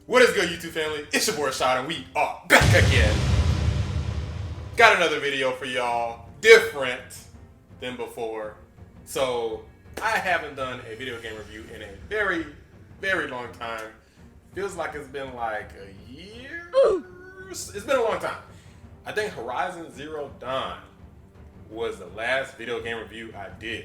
What is good, YouTube family? It's your boy Shot, and we are back again. Got another video for y'all, different than before. So, I haven't done a video game review in a very, very long time. Feels like it's been like a year. It's been a long time. I think Horizon Zero Dawn was the last video game review I did.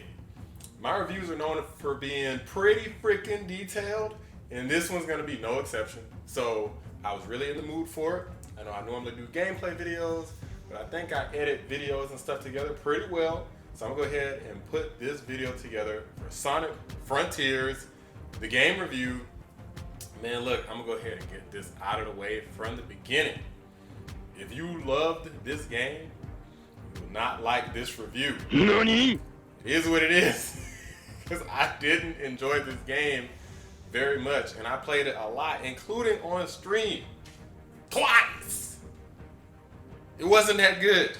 My reviews are known for being pretty freaking detailed, and this one's gonna be no exception. So I was really in the mood for it. I know I normally do gameplay videos, but I think I edit videos and stuff together pretty well. So I'm gonna go ahead and put this video together for Sonic Frontiers, the game review. Man, look, I'm gonna go ahead and get this out of the way from the beginning. If you loved this game, you will not like this review. NANI? It is what it is. Because I didn't enjoy this game very much, and I played it a lot, including on stream. Twice! It wasn't that good.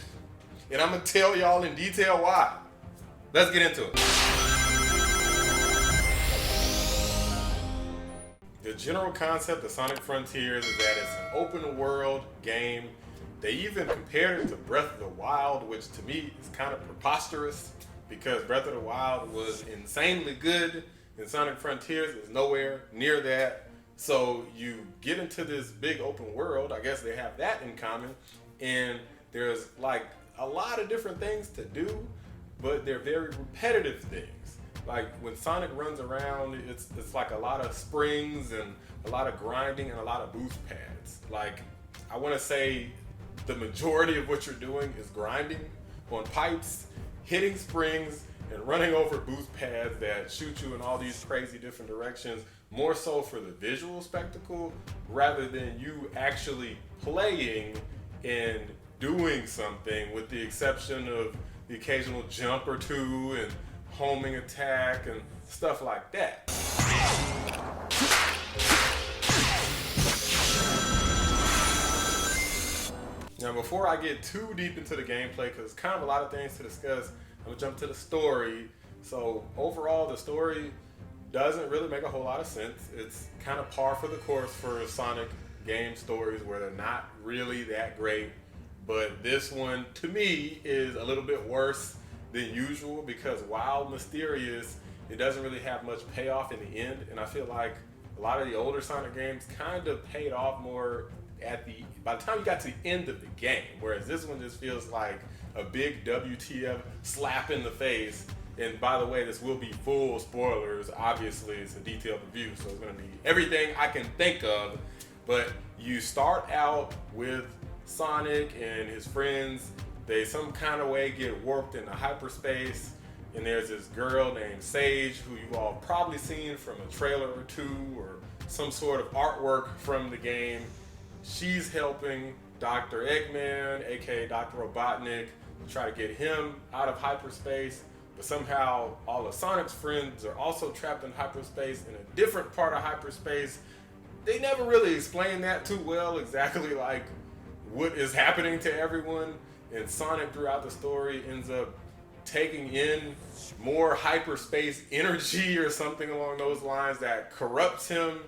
And I'm gonna tell y'all in detail why. Let's get into it. The general concept of Sonic Frontiers is that it's an open world game. They even compared it to Breath of the Wild, which to me is kind of preposterous because Breath of the Wild was insanely good and Sonic Frontiers is nowhere near that. So you get into this big open world, I guess they have that in common, and there's like a lot of different things to do, but they're very repetitive things. Like when Sonic runs around, it's like a lot of springs and a lot of grinding and a lot of boost pads. Like I want to say the majority of what you're doing is grinding on pipes, hitting springs, and running over boost pads that shoot you in all these crazy different directions, more so for the visual spectacle rather than you actually playing and doing something, with the exception of the occasional jump or two and homing attack and stuff like that. Now, before I get too deep into the gameplay, because it's kind of a lot of things to discuss, I'm gonna jump to the story. So overall, the story doesn't really make a whole lot of sense. It's kind of par for the course for Sonic game stories where they're not really that great. But this one, to me, is a little bit worse than usual because while mysterious, it doesn't really have much payoff in the end. And I feel like a lot of the older Sonic games kind of paid off more by the time you got to the end of the game, whereas this one just feels like a big WTF slap in the face. And by the way, this will be full spoilers. Obviously, it's a detailed review, so it's going to be everything I can think of. But you start out with Sonic and his friends. They some kind of way get warped into hyperspace, and there's this girl named Sage who you've all probably seen from a trailer or two or some sort of artwork from the game. She's helping Dr. Eggman, aka Dr. Robotnik, to try to get him out of hyperspace, but somehow all of Sonic's friends are also trapped in hyperspace in a different part of hyperspace. They never really explain that too well, exactly like what is happening to everyone, and Sonic throughout the story ends up taking in more hyperspace energy or something along those lines that corrupts him,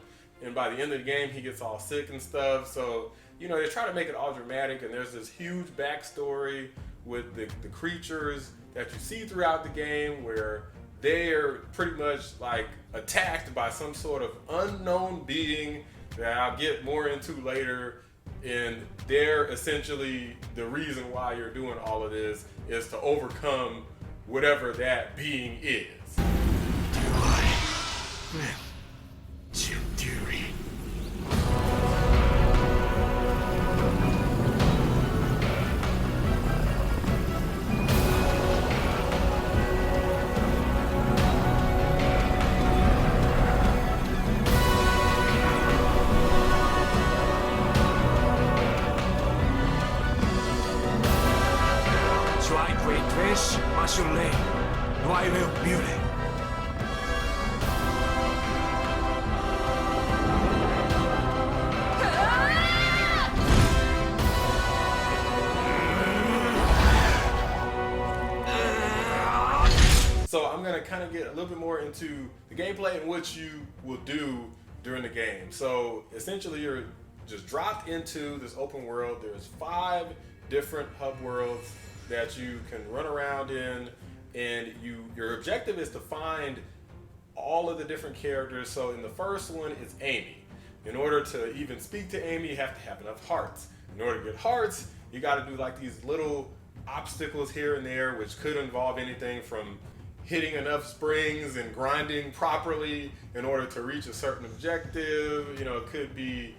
and by the end of the game he gets all sick and stuff. So you know, they try to make it all dramatic, and there's this huge backstory with the creatures that you see throughout the game where they're pretty much like attacked by some sort of unknown being that I'll get more into later, and they're essentially the reason why you're doing all of this is to overcome whatever that being is. So I'm gonna kind of get a little bit more into the gameplay and what you will do during the game. So essentially you're just dropped into this open world. There's 5 different hub worlds that you can run around in, and your objective is to find all of the different characters. So in the first one, it's Amy. In order to even speak to Amy, you have to have enough hearts. In order to get hearts, you got to do like these little obstacles here and there, which could involve anything from hitting enough springs and grinding properly in order to reach a certain objective. You know, it could be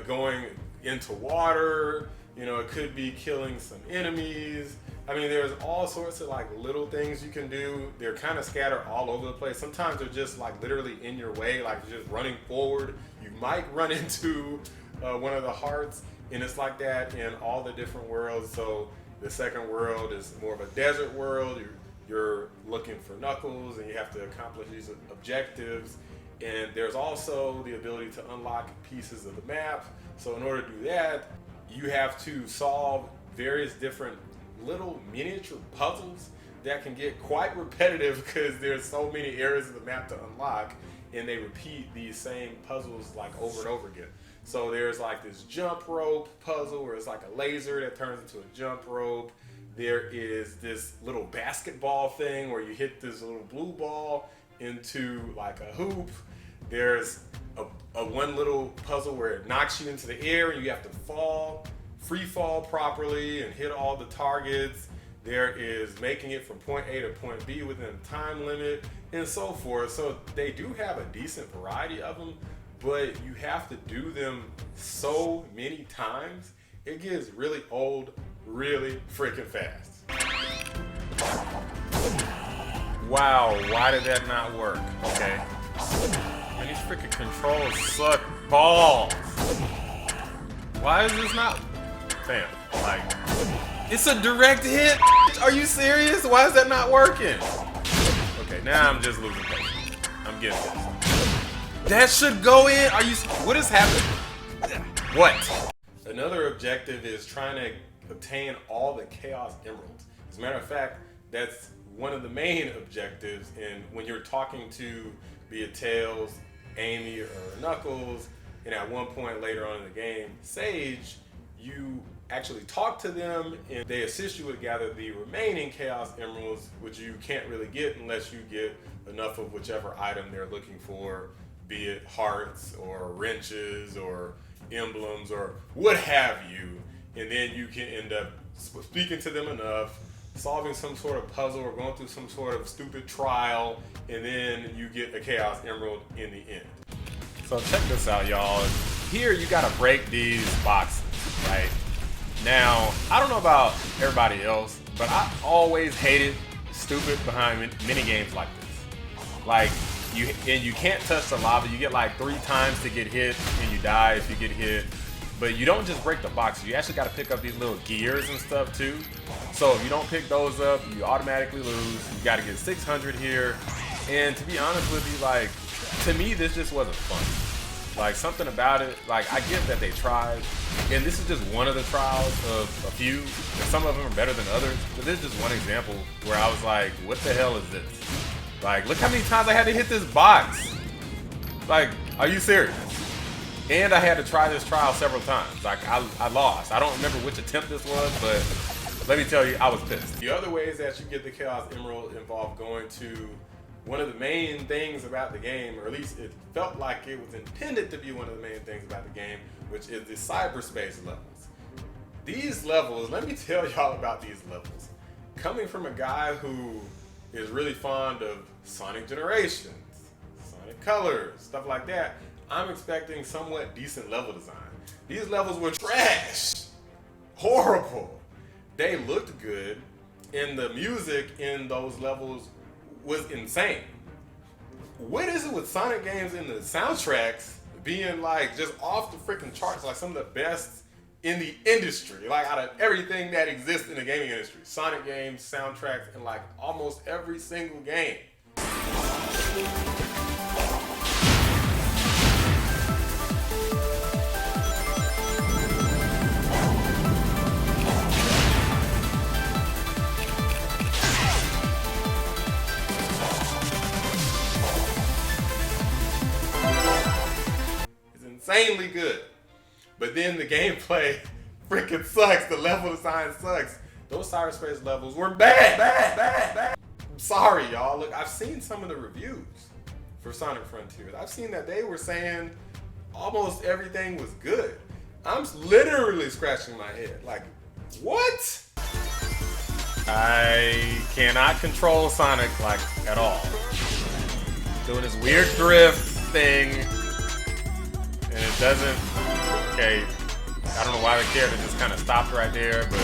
going into water. You know, it could be killing some enemies. I mean, there's all sorts of like little things you can do. They're kind of scattered all over the place. Sometimes they're just like literally in your way, like you're just running forward. You might run into one of the hearts, and it's like that in all the different worlds. So the second world is more of a desert world. You're looking for Knuckles, and you have to accomplish these objectives. And there's also the ability to unlock pieces of the map. So in order to do that, you have to solve various different little miniature puzzles that can get quite repetitive because there's so many areas of the map to unlock, and they repeat these same puzzles like over and over again. So there's like this jump rope puzzle where it's like a laser that turns into a jump rope. There is this little basketball thing where you hit this little blue ball into like a hoop. There's a one little puzzle where it knocks you into the air and you have to free fall properly and hit all the targets. There is making it from point A to point B within a time limit and so forth. So they do have a decent variety of them, but you have to do them so many times, it gets really old really freaking fast. Wow, why did that not work? Okay. Man, these freaking controls suck balls. Why is this not? Damn, like, it's a direct hit? Are you serious? Why is that not working? Okay, now I'm just losing patience. I'm getting this. That should go in. Are you, what is happening? What? Another objective is trying to obtain all the Chaos Emeralds. As a matter of fact, that's one of the main objectives. And when you're talking to, be it Tails, Amy, or Knuckles, and at one point later on in the game, Sage, you actually talk to them and they assist you to gather the remaining Chaos Emeralds, which you can't really get unless you get enough of whichever item they're looking for, be it hearts or wrenches or emblems or what have you. And then you can end up speaking to them enough, solving some sort of puzzle or going through some sort of stupid trial, and then you get a Chaos Emerald in the end. So check this out, y'all. Here you gotta break these boxes, right? Now, I don't know about everybody else, but I always hated stupid behind mini games like this. Like, you can't touch the lava. You get like 3 times to get hit, and you die if you get hit. But you don't just break the boxes. You actually got to pick up these little gears and stuff too. So if you don't pick those up, you automatically lose. You got to get 600 here. And to be honest with you, like, to me, this just wasn't fun. Like, something about it, like, I get that they tried. And this is just one of the trials of a few. And some of them are better than others. But this is just one example where I was like, what the hell is this? Like, look how many times I had to hit this box. Like, are you serious? And I had to try this trial several times. Like, I lost. I don't remember which attempt this was, but let me tell you, I was pissed. The other ways that you get the Chaos Emerald involve going to one of the main things about the game, or at least it felt like it was intended to be one of the main things about the game, which is the cyberspace levels. These levels, let me tell y'all about these levels. Coming from a guy who is really fond of Sonic Generations, Sonic Colors, stuff like that, I'm expecting somewhat decent level design. These levels were trash. Horrible. They looked good, and the music in those levels was insane. What is it with Sonic games and the soundtracks being like just off the freaking charts, like some of the best in the industry, like out of everything that exists in the gaming industry? Sonic games, soundtracks, and like almost every single game. insanely good. But then the gameplay freaking sucks. The level design sucks. Those cyberspace levels were bad. I'm sorry, y'all. Look, I've seen some of the reviews for Sonic Frontiers. I've seen that they were saying almost everything was good. I'm literally scratching my head. Like, what? I cannot control Sonic, like, at all. Doing this weird drift thing, and it doesn't. Okay, I don't know why the character just kind of stopped right there, but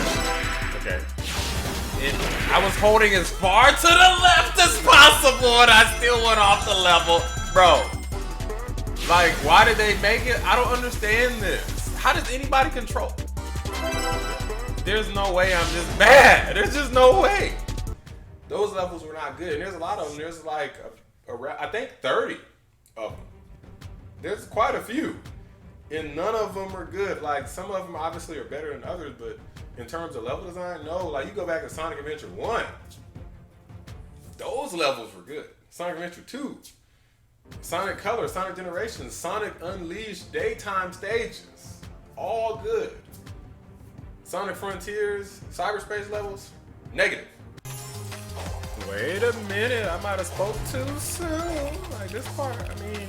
okay. I was holding as far to the left as possible, and I still went off the level, bro. Like, why did they make it? I don't understand this. How does anybody control? There's no way I'm just bad. There's just no way. Those levels were not good, and there's a lot of them. There's like I think 30 of them. There's quite a few, and none of them are good. Like, some of them obviously are better than others, but in terms of level design, no. Like, you go back to Sonic Adventure 1, those levels were good. Sonic Adventure 2, Sonic Color, Sonic Generations, Sonic Unleashed daytime stages, all good. Sonic Frontiers, cyberspace levels, negative. Wait a minute, I might have spoke too soon. Like, this part, I mean,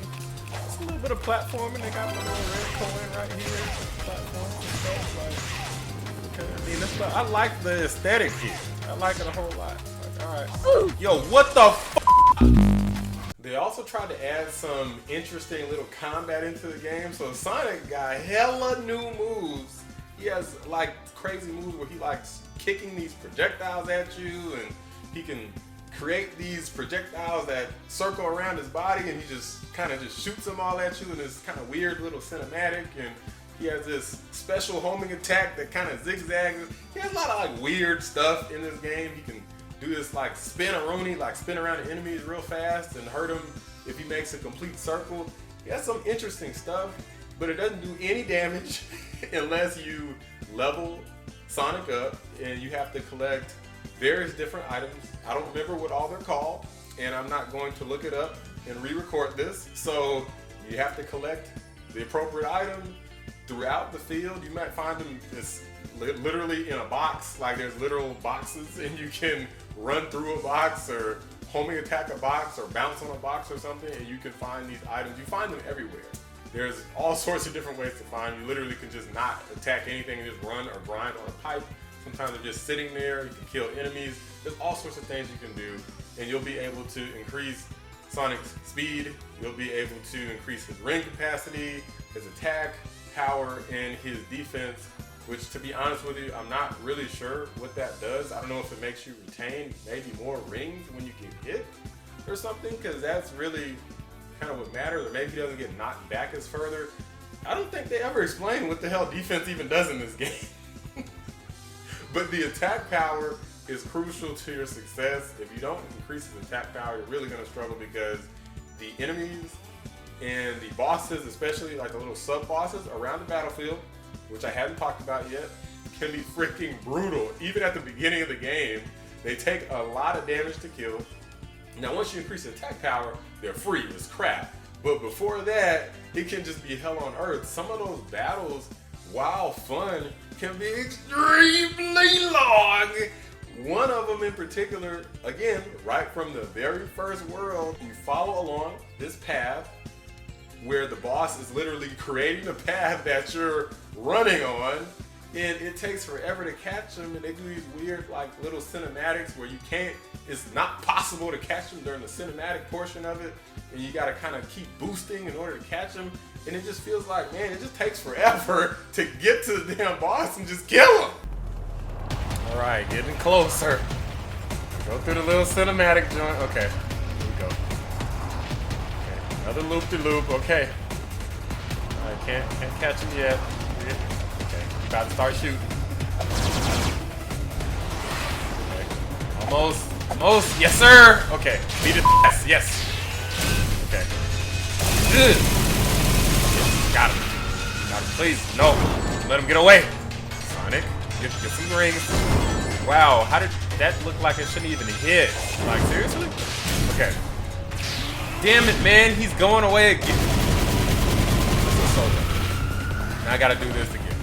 it's a little bit of platforming. They got the little red coin right here. Platform and stuff. Like, okay, I mean, I like the aesthetic here. I like it a whole lot. Like, all right. Yo, what the f? They also tried to add some interesting little combat into the game. So Sonic got hella new moves. He has like crazy moves where he likes kicking these projectiles at you, and he can create these projectiles that circle around his body, and he just kind of just shoots them all at you in this kind of weird little cinematic. And he has this special homing attack that kind of zigzags. He has a lot of like weird stuff in this game. He can do this like spin-a-rooney, like spin around the enemies real fast and hurt him if he makes a complete circle. He has some interesting stuff, but it doesn't do any damage unless you level Sonic up, and you have to collect various different items. I don't remember what all they're called, and I'm not going to look it up and re-record this. So you have to collect the appropriate item throughout the field. You might find them literally in a box, like there's literal boxes, and you can run through a box or homing attack a box or bounce on a box or something, and you can find these items. You find them everywhere. There's all sorts of different ways to find them. You literally can just not attack anything and just run or grind on a pipe. Sometimes they're just sitting there. You can kill enemies. There's all sorts of things you can do, and you'll be able to increase Sonic's speed. You'll be able to increase his ring capacity, his attack, power, and his defense, which, to be honest with you, I'm not really sure what that does. I don't know if it makes you retain maybe more rings when you get hit or something, because that's really kind of what matters. Or maybe he doesn't get knocked back as further. I don't think they ever explain what the hell defense even does in this game. But the attack power is crucial to your success. If you don't increase his attack power, you're really going to struggle, because the enemies and the bosses, especially like the little sub-bosses around the battlefield, which I haven't talked about yet, can be freaking brutal. Even at the beginning of the game, they take a lot of damage to kill. Now, once you increase the attack power, they're free as crap. But before that, it can just be hell on earth. Some of those battles, while fun, can be extremely long. One of them in particular, again, right from the very first world, you follow along this path where the boss is literally creating the path that you're running on, and it takes forever to catch them, and they do these weird like little cinematics where you can't, it's not possible to catch them during the cinematic portion of it, and you gotta kind of keep boosting in order to catch them, and it just feels like, man, it just takes forever to get to the damn boss and just kill him. All right, getting closer. Go through the little cinematic joint. Okay, here we go. Okay, another loop-de-loop. Okay. All right, can't catch him yet. Okay, about to start shooting. Okay. Almost. Yes, sir. Okay, beat it. Yes. Okay. Good. Yes, got him, please. No, let him get away. Sonic, get some rings. Wow, how did that look like it shouldn't even hit? Like, seriously? Okay. Damn it, man, he's going away again. This is so dumb. I gotta do this again.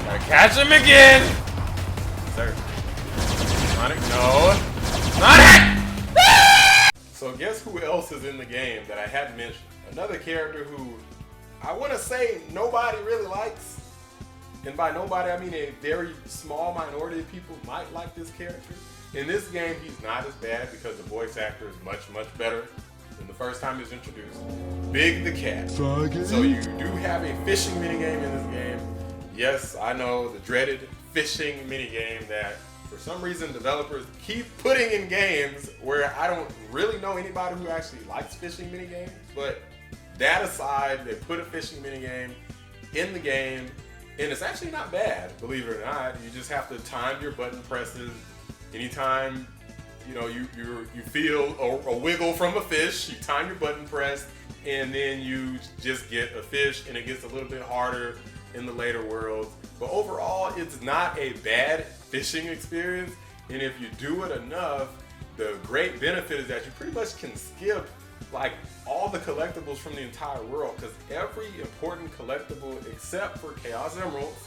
Gotta catch him again! Sir. Sonic, no. Sonic! So guess who else is in the game that I hadn't mentioned? Another character who I want to say nobody really likes. And by nobody, I mean a very small minority of people might like this character. In this game, he's not as bad because the voice actor is much, much better than the first time he was introduced. Big the Cat. So you do have a fishing minigame in this game. Yes, I know, the dreaded fishing minigame that for some reason developers keep putting in games where I don't really know anybody who actually likes fishing minigames. But that aside, they put a fishing minigame in the game, and it's actually not bad, believe it or not. You just have to time your button presses. Anytime you feel a wiggle from a fish, you time your button press, and then you just get a fish, and it gets a little bit harder in the later worlds. But overall, it's not a bad fishing experience, and if you do it enough, the great benefit is that you pretty much can skip like all the collectibles from the entire world, because every important collectible except for Chaos Emeralds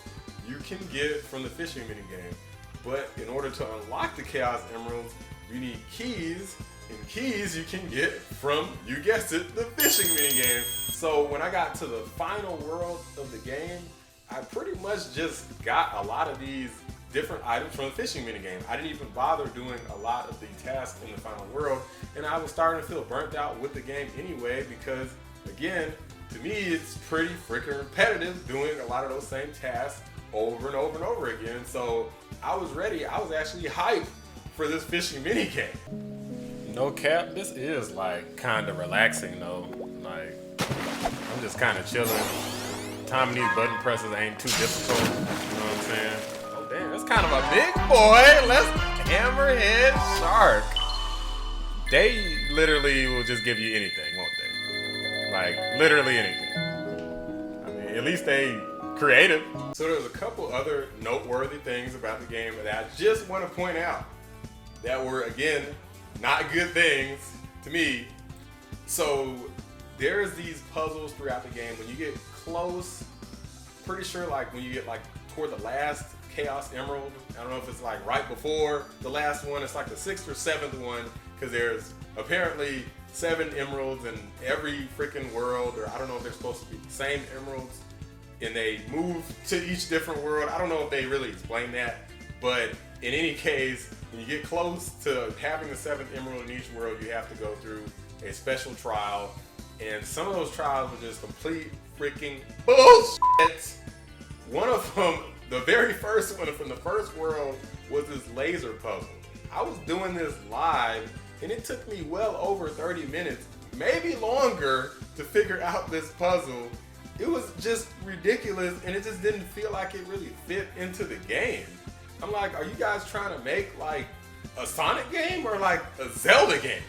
you can get from the fishing minigame. But in order to unlock the Chaos Emeralds, you need keys, and keys you can get from, you guessed it, the fishing minigame. So when I got to the final world of the game, I pretty much just got a lot of these different items from the fishing minigame. I didn't even bother doing a lot of the tasks in the final world, and I was starting to feel burnt out with the game anyway because, again, to me it's pretty freaking repetitive doing a lot of those same tasks over and over and over again. So I was ready. I was actually hyped for this fishing minigame. No cap, this is like kind of relaxing though. Like, I'm just kind of chilling. Timing these button presses ain't too difficult, you know what I'm saying? Oh damn, that's kind of a big boy. Let's Hammerhead Shark. They literally will just give you anything, won't they? Like, literally anything. I mean, at least they creative. So there's a couple other noteworthy things about the game that I just want to point out that were, again, not good things to me. So there's these puzzles throughout the game. When you get close, pretty sure like when you get like toward the last Chaos Emerald, I don't know if it's like right before the last one, it's like the 6th or 7th one, because there's apparently 7 emeralds in every freaking world, or I don't know if they're supposed to be the same emeralds and they move to each different world. I don't know if they really explain that, but in any case, when you get close to having the 7th emerald in each world, you have to go through a special trial, and some of those trials were just complete freaking bullshit. One of them, the very first one from the first world, was this laser puzzle. I was doing this live, and it took me well over 30 minutes, maybe longer, to figure out this puzzle. It was just ridiculous, and it just didn't feel like it really fit into the game. I'm like, are you guys trying to make like a Sonic game or like a Zelda game?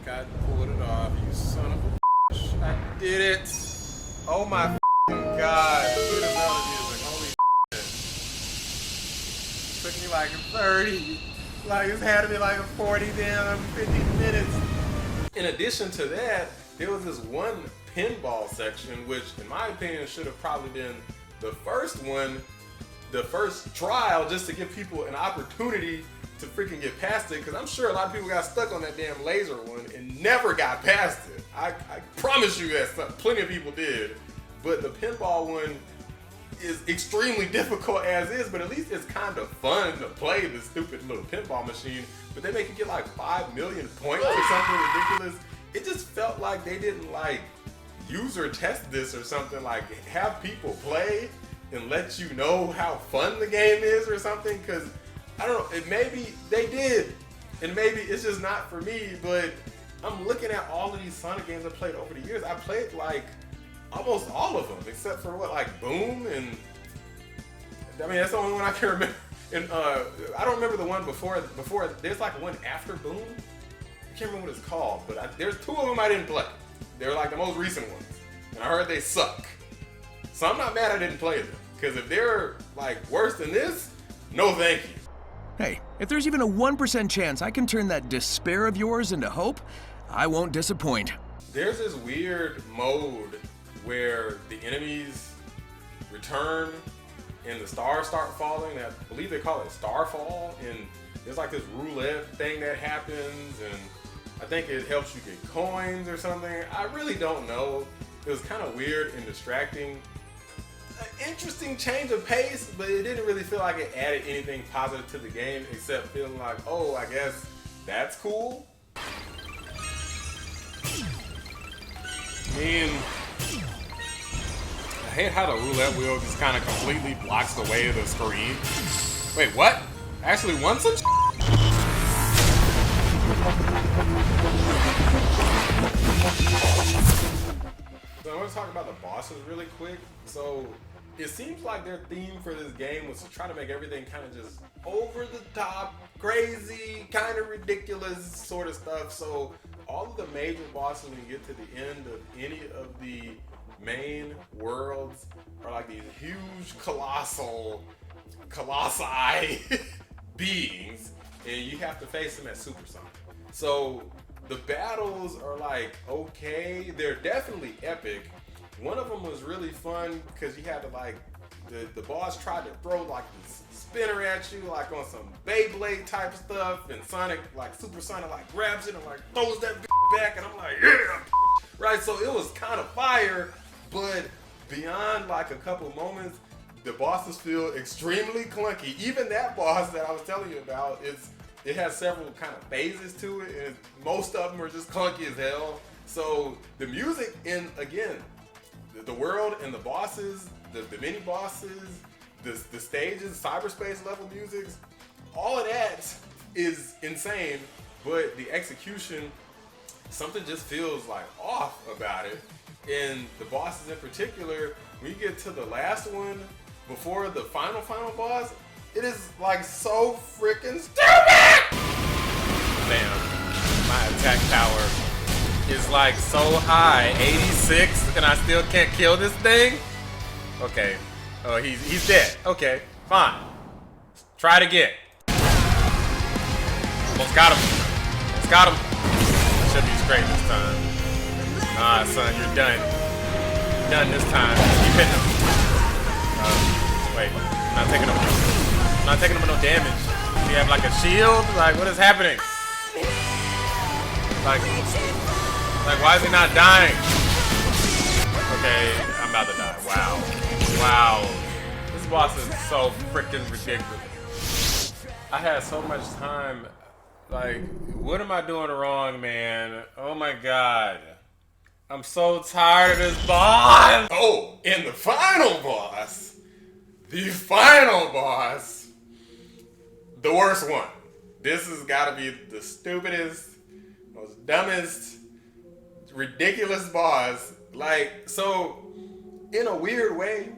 I pulled it off, you son of a bitch. I did it. Oh my god. Cue the Zelda music. Holy shit. Took me like 30. Like, it's had to be like 40 damn 50 minutes. In addition to that, there was this one pinball section, which in my opinion should have probably been the first one, the first trial, just to give people an opportunity to freaking get past it, because I'm sure a lot of people got stuck on that damn laser one and never got past it. I promise you that plenty of people did. But the pinball one is extremely difficult as is, but at least it's kind of fun to play the stupid little pinball machine. But they make you get like 5 million points or something ridiculous. It just felt like they didn't like user test this or something, like have people play and let you know how fun the game is or something, because I don't know, maybe they did, and maybe it's just not for me, but I'm looking at all of these Sonic games I played over the years. I played like almost all of them, except for what, like Boom, and I mean, that's the only one I can remember. And I don't remember the one before. There's like one after Boom. I can't remember what it's called, but there's two of them I didn't play. They're like the most recent ones, and I heard they suck. So I'm not mad I didn't play them, because if they're like worse than this, no thank you. Hey, if there's even a 1% chance I can turn that despair of yours into hope, I won't disappoint. There's this weird mode where the enemies return and the stars start falling. I believe they call it Starfall, and there's like this roulette thing that happens, and I think it helps you get coins or something. I really don't know. It was kind of weird and distracting. An interesting change of pace, but it didn't really feel like it added anything positive to the game, except feeling like, oh, I guess that's cool. I mean, I hate how the roulette wheel just kind of completely blocks the way of the screen. Wait, what? I actually won some shit? So I want to talk about the bosses really quick. So it seems like their theme for this game was to try to make everything kind of just over the top, crazy, kind of ridiculous sort of stuff. So all of the major bosses, when you get to the end of any of the main worlds, are like these huge, colossi beings, and you have to face them at Supersonic. So the battles are like, okay, they're definitely epic. One of them was really fun because you had to like, the boss tried to throw like this spinner at you, like on some Beyblade type stuff, and Sonic, like Super Sonic, like grabs it and like throws that back, and I'm like, yeah, right. So it was kind of fire, but beyond like a couple moments, the bosses feel extremely clunky. Even that boss that I was telling you about, it has several kind of phases to it, and most of them are just clunky as hell. So the music in, again, the world and the bosses, the mini bosses, the stages, cyberspace level musics, all of that is insane, but the execution, something just feels like off about it. And the bosses in particular, when you get to the last one, before the final boss, it is like so freaking stupid! Damn, my attack power is like so high, 86, and I still can't kill this thing? Okay, oh, he's dead. Okay, fine. Try it again. Almost got him. Should be straight this time. Ah, son, you're done. You're done this time. Keep hitting him. Wait, I'm not taking him with no damage. Do you have like a shield? Like, what is happening? Like, why is he not dying? Okay, I'm about to die. Wow. This boss is so freaking ridiculous. I had so much time. Like, what am I doing wrong, man? Oh my god. I'm so tired of this boss. Oh, and the final boss. The final boss. The worst one. This has got to be the stupidest, most dumbest, ridiculous boss. Like, so, in a weird way,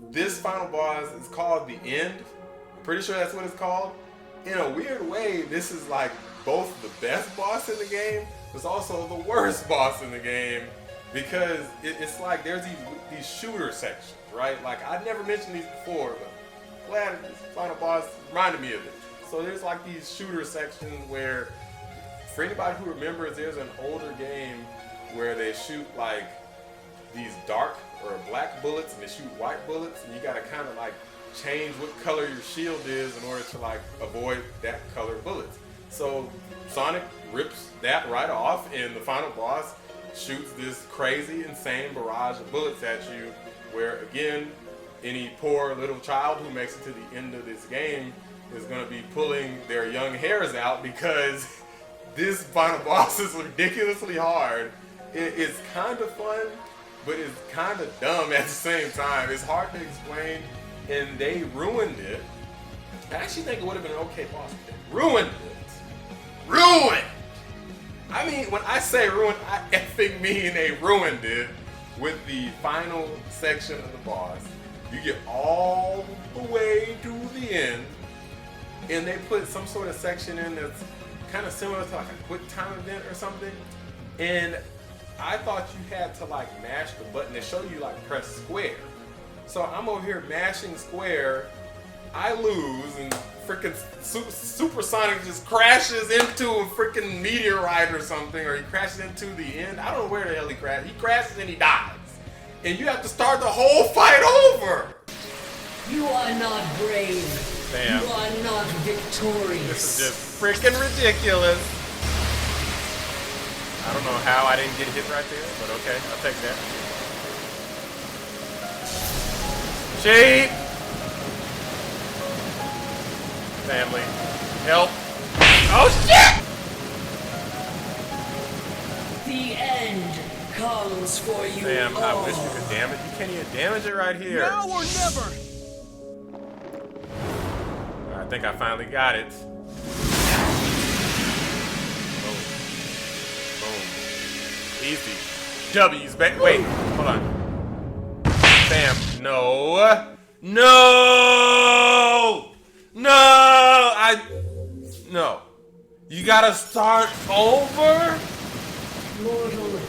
this final boss is called The End. I'm pretty sure that's what it's called. In a weird way, this is like both the best boss in the game, but it's also the worst boss in the game, because it's like there's these shooter sections, right? Like, I never mentioned these before, but I'm glad this final boss reminded me of it. So there's like these shooter sections where, for anybody who remembers, there's an older game where they shoot like these dark or black bullets and they shoot white bullets, and you gotta kind of like change what color your shield is in order to like avoid that color bullets. So Sonic rips that right off, and the final boss shoots this crazy, insane barrage of bullets at you, where again, any poor little child who makes it to the end of this game is going to be pulling their young hairs out, because this final boss is ridiculously hard. It's kind of fun, but it's kind of dumb at the same time. It's hard to explain, and they ruined it. I actually think it would have been an okay boss, but they ruined it. Ruined! I mean, when I say ruined, I effing mean they ruined it with the final section of the boss, You get all the way to the end, and they put some sort of section in that's kind of similar to like a quick time event or something. And I thought you had to like mash the button. They show you like press square. So I'm over here mashing square. I lose, and freaking Supersonic just crashes into a freaking meteorite or something, or he crashes into the end. I don't know where the hell he crashed. He crashes and he dies. And you have to start the whole fight over. You are not brave. Damn. You are not victorious. This is just freaking ridiculous. I don't know how I didn't get hit right there, but okay, I'll take that. Cheat! Family. Help. Oh shit! The end comes for you. Damn, all. I wish you could damage. You can't even damage it right here. Now or never! I think I finally got it. Boom. Boom. Easy. W's back. Wait, hold on. Bam. No. No! No! No. You gotta start over? Mortal,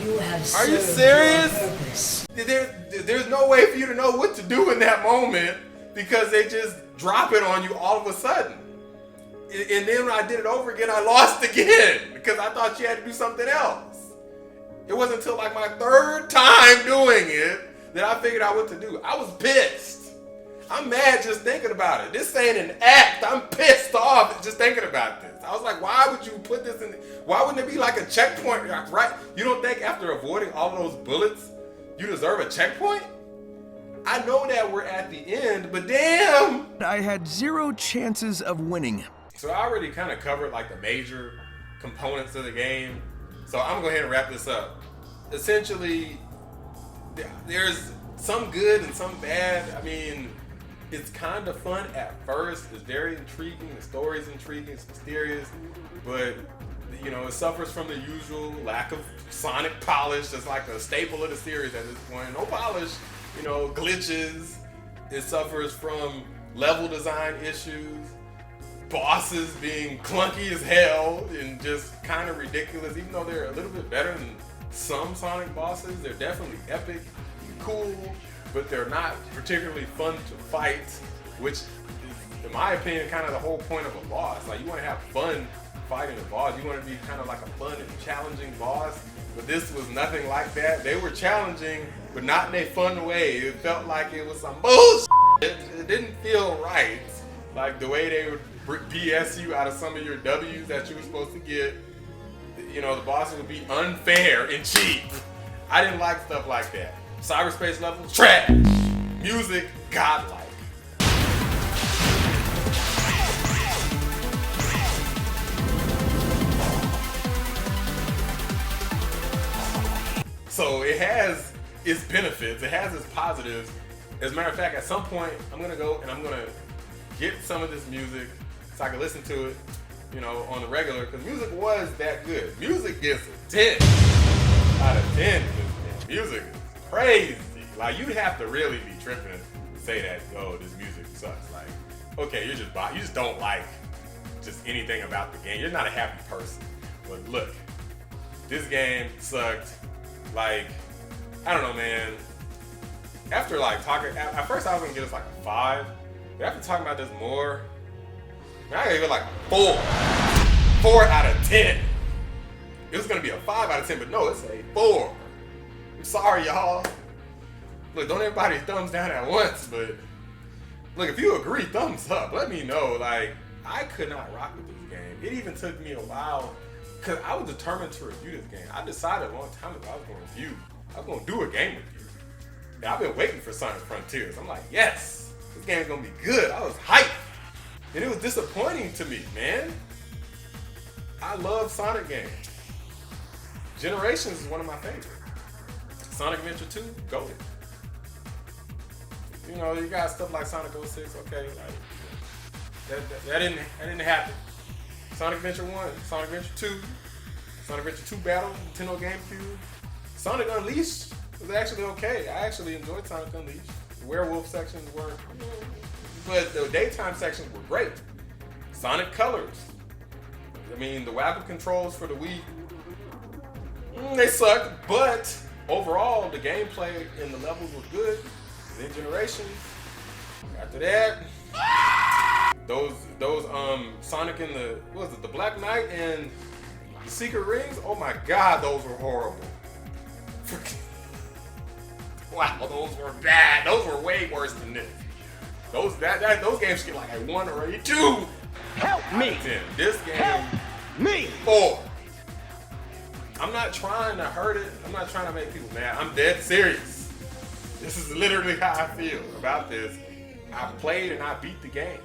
you have Are you served serious? your purpose. There's no way for you to know what to do in that moment because they just drop it on you all of a sudden. And then when I did it over again, I lost again because I thought you had to do something else. It wasn't until like my third time doing it that I figured out what to do. I was pissed. I'm mad just thinking about it. This ain't an act. I'm pissed off just thinking about this. I was like, why would you put this in? Why wouldn't it be like a checkpoint, right? You don't think after avoiding all of those bullets, you deserve a checkpoint? I know that we're at the end, but damn! I had 0 chances of winning. So I already kind of covered like the major components of the game. So I'm gonna go ahead and wrap this up. Essentially, there's some good and some bad. I mean, it's kind of fun at first. It's very intriguing. The story's intriguing. It's mysterious, but you know, it suffers from the usual lack of Sonic polish. That's like a staple of the series at this point. No polish. You know, glitches. It suffers from level design issues. Bosses being clunky as hell and just kind of ridiculous. Even though they're a little bit better than some Sonic bosses, they're definitely epic, cool, but they're not particularly fun to fight, which is, in my opinion, kind of the whole point of a boss. Like, you want to have fun fighting a boss. You want to be kind of like a fun and challenging boss, but this was nothing like that. They were challenging, but not in a fun way. It felt like it was some bullshit. It didn't feel right. Like the way they would BS you out of some of your W's that you were supposed to get. You know, the bosses would be unfair and cheap. I didn't like stuff like that. Cyberspace levels, trash. Music, godlike. So it has its benefits, it has its positives. As a matter of fact, at some point, I'm gonna go and I'm gonna get some of this music so I can listen to it, you know, on the regular, because music was that good. Music gets a 10 out of 10 in this game. Music is crazy. Like, you'd have to really be tripping to say that, oh, this music sucks. Like, okay, you just don't like just anything about the game. You're not a happy person. But look, this game sucked. Like, I don't know, man. After like talking, at first I was gonna give this like a 5, but after talking about this more, man, I gotta give it like a 4. 4 out of 10. It was gonna be a 5 out of 10, but no, it's a 4. I'm sorry, y'all. Look, don't everybody thumbs down at once, but look, if you agree, thumbs up. Let me know. Like, I could not rock with this game. It even took me a while, because I was determined to review this game. I decided a long time ago I was going to do a game review. And I've been waiting for Sonic Frontiers. I'm like, yes, this game's going to be good. I was hyped. And it was disappointing to me, man. I love Sonic games. Generations is one of my favorites. Sonic Adventure 2, go. You know, you got stuff like Sonic 06, okay, like, that didn't happen. Sonic Adventure 1, Sonic Adventure 2, Sonic Adventure 2 Battle, Nintendo GameCube. Sonic Unleashed was actually okay. I actually enjoyed Sonic Unleashed. The werewolf sections weren't, but the daytime sections were great. Sonic Colors. I mean, the weapon controls for the Wii, they sucked, but overall, the gameplay and the levels were good. Then Generations. After that, those Sonic and the, what was it, the Black Knight and the Secret Rings? Oh my God, those were horrible. Wow, those were bad. Those were way worse than this. Those games get like a 1 or a 2. Help me! This game, Help me! 4. I'm not trying to hurt it. I'm not trying to make people mad. I'm dead serious. This is literally how I feel about this. I played and I beat the game.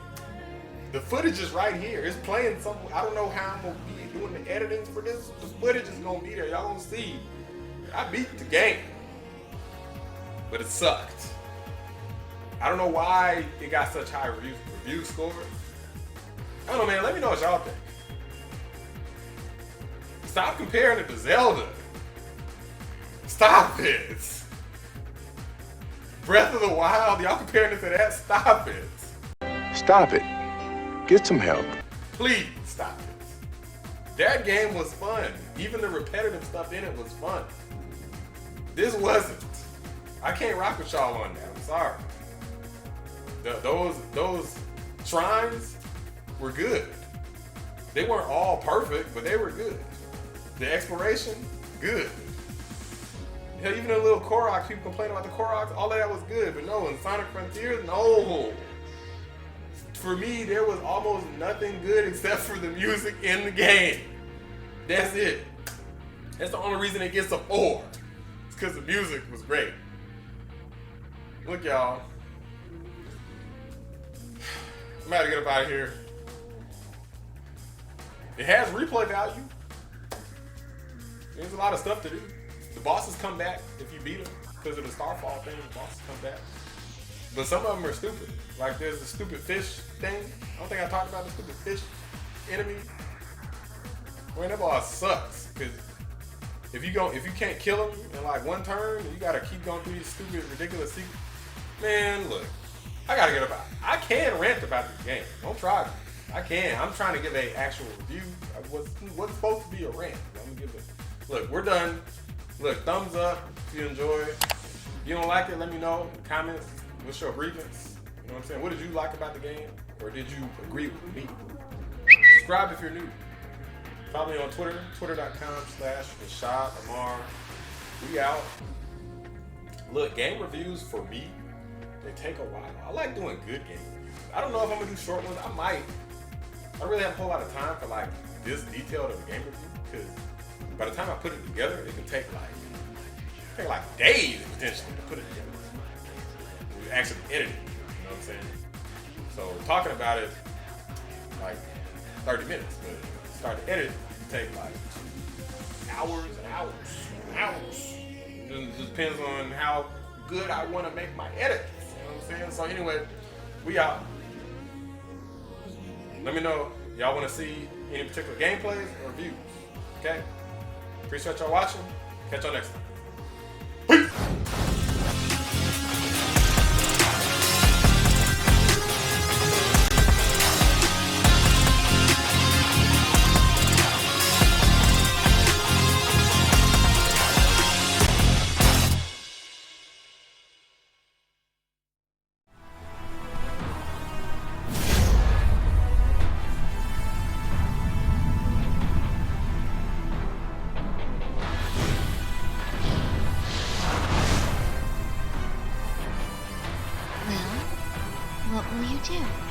The footage is right here. It's playing some. I don't know how I'm gonna be doing the editing for this. The footage is gonna be there. Y'all gonna see. I beat the game, but it sucked. I don't know why it got such high review scores. I don't know, man. Let me know what y'all think. Stop comparing it to Zelda. Stop it. Breath of the Wild, y'all comparing it to that? Stop it. Stop it. Get some help. Please stop it. That game was fun. Even the repetitive stuff in it was fun. This wasn't. I can't rock with y'all on that. I'm sorry. Those shrines were good. They weren't all perfect, but they were good. The exploration, good. Hell, even the little Korok, people complain about the Koroks, all of that was good, but no, in Sonic Frontiers, no. For me, there was almost nothing good except for the music in the game. That's it. That's the only reason it gets a 4. It's because the music was great. Look, y'all. I'm about to get up out of here. It has replay value. There's a lot of stuff to do. The bosses come back if you beat them because of the Starfall thing. The bosses come back, but some of them are stupid. Like there's the stupid fish thing. I don't think I talked about the stupid fish enemy. Man, that boss sucks because if you can't kill him in like one turn, you gotta keep going through these stupid, ridiculous secrets. Man, look, I gotta get about. I can rant about this game. Don't try me. I can. I'm trying to give an actual review of what's supposed to be a rant. I'm gonna give it. Look, we're done. Look, thumbs up if you enjoy it. If you don't like it, let me know. Comments. What's your grievance? You know what I'm saying? What did you like about the game? Or did you agree with me? Subscribe if you're new. Follow me on Twitter, twitter.com/Rashad Amar. We out. Look, game reviews for me, they take a while. I like doing good game reviews. I don't know if I'm gonna do short ones. I might. I don't really have a whole lot of time for like this detailed of a game review because by the time I put it together, it can take like days potentially to put it together. We actually edit it, you know what I'm saying? So talking about it like 30 minutes, but start to edit it can take like hours and hours and hours. It just depends on how good I want to make my edits. You know what I'm saying? So anyway, we out. Let me know y'all want to see any particular gameplays or reviews. Okay? Appreciate y'all watching. Catch y'all next time. Peace! What will you do?